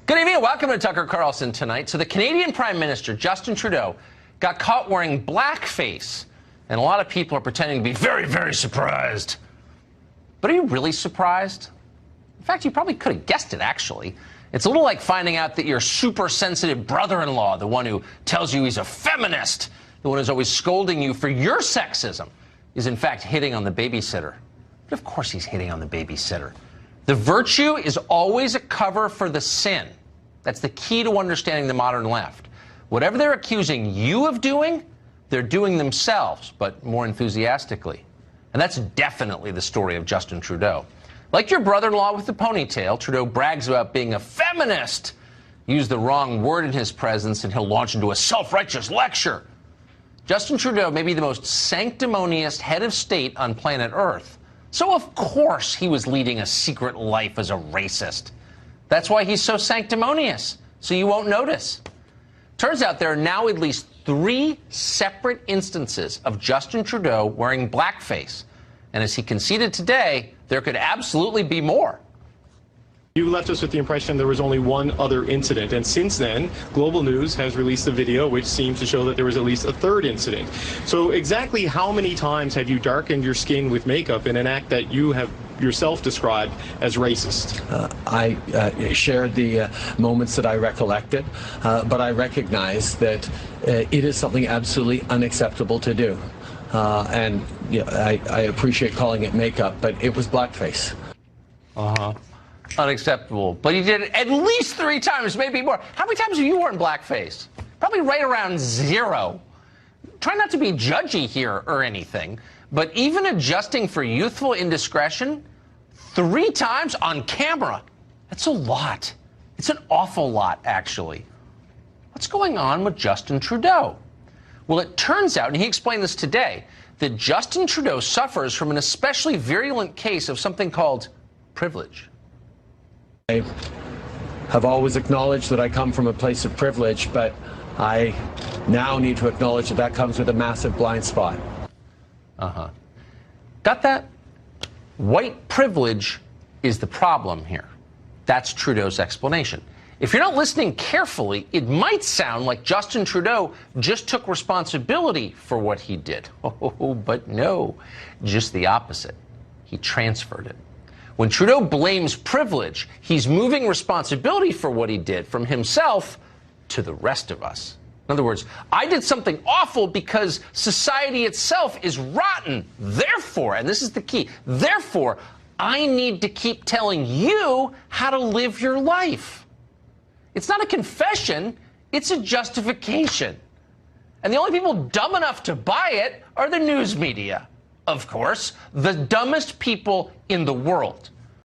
Good evening. Welcome to Tucker Carlson tonight. So the Canadian Prime Minister, Justin Trudeau, got caught wearing blackface. And a lot of people are pretending to be very, very surprised. But are you really surprised? In fact, you probably could have guessed it, actually. It's a little like finding out that your super sensitive brother-in-law, the one who tells you he's a feminist, the one who's always scolding you for your sexism, is in fact hitting on the babysitter. But of course he's hitting on the babysitter. The virtue is always a cover for the sin. That's the key to understanding the modern left. Whatever they're accusing you of doing, they're doing themselves, but more enthusiastically. And that's definitely the story of Justin Trudeau. Like your brother-in-law with the ponytail, Trudeau brags about being a feminist. Use the wrong word in his presence and he'll launch into a self-righteous lecture. Justin Trudeau may be the most sanctimonious head of state on planet Earth. So of course he was leading a secret life as a racist. That's why he's so sanctimonious, so you won't notice. Turns out there are now at least 3 separate instances of Justin Trudeau wearing blackface. And as he conceded today, there could absolutely be more. You left us with the impression there was only one other incident, and since then, Global News has released a video which seems to show that there was at least a 3rd incident. So exactly how many times have you darkened your skin with makeup in an act that you have yourself described as racist? I shared the moments that I recollected, but I recognize that it is something absolutely unacceptable to do. And yeah, I appreciate calling it makeup, but it was blackface. Unacceptable. But he did it at least 3 times, maybe more. How many times have you worn blackface? Probably right around 0. Try not to be judgy here or anything, but even adjusting for youthful indiscretion 3 times on camera, that's a lot. It's an awful lot, actually. What's going on with Justin Trudeau? Well, it turns out, and he explained this today, that Justin Trudeau suffers from an especially virulent case of something called privilege. I have always acknowledged that I come from a place of privilege, but I now need to acknowledge that that comes with a massive blind spot. Got that? White privilege is the problem here. That's Trudeau's explanation. If you're not listening carefully, it might sound like Justin Trudeau just took responsibility for what he did. Oh, but no, just the opposite. He transferred it. When Trudeau blames privilege, he's moving responsibility for what he did from himself to the rest of us. In other words, I did something awful because society itself is rotten. Therefore, and this is the key, therefore, I need to keep telling you how to live your life. It's not a confession, it's a justification. And the only people dumb enough to buy it are the news media. Of course, the dumbest people in the world.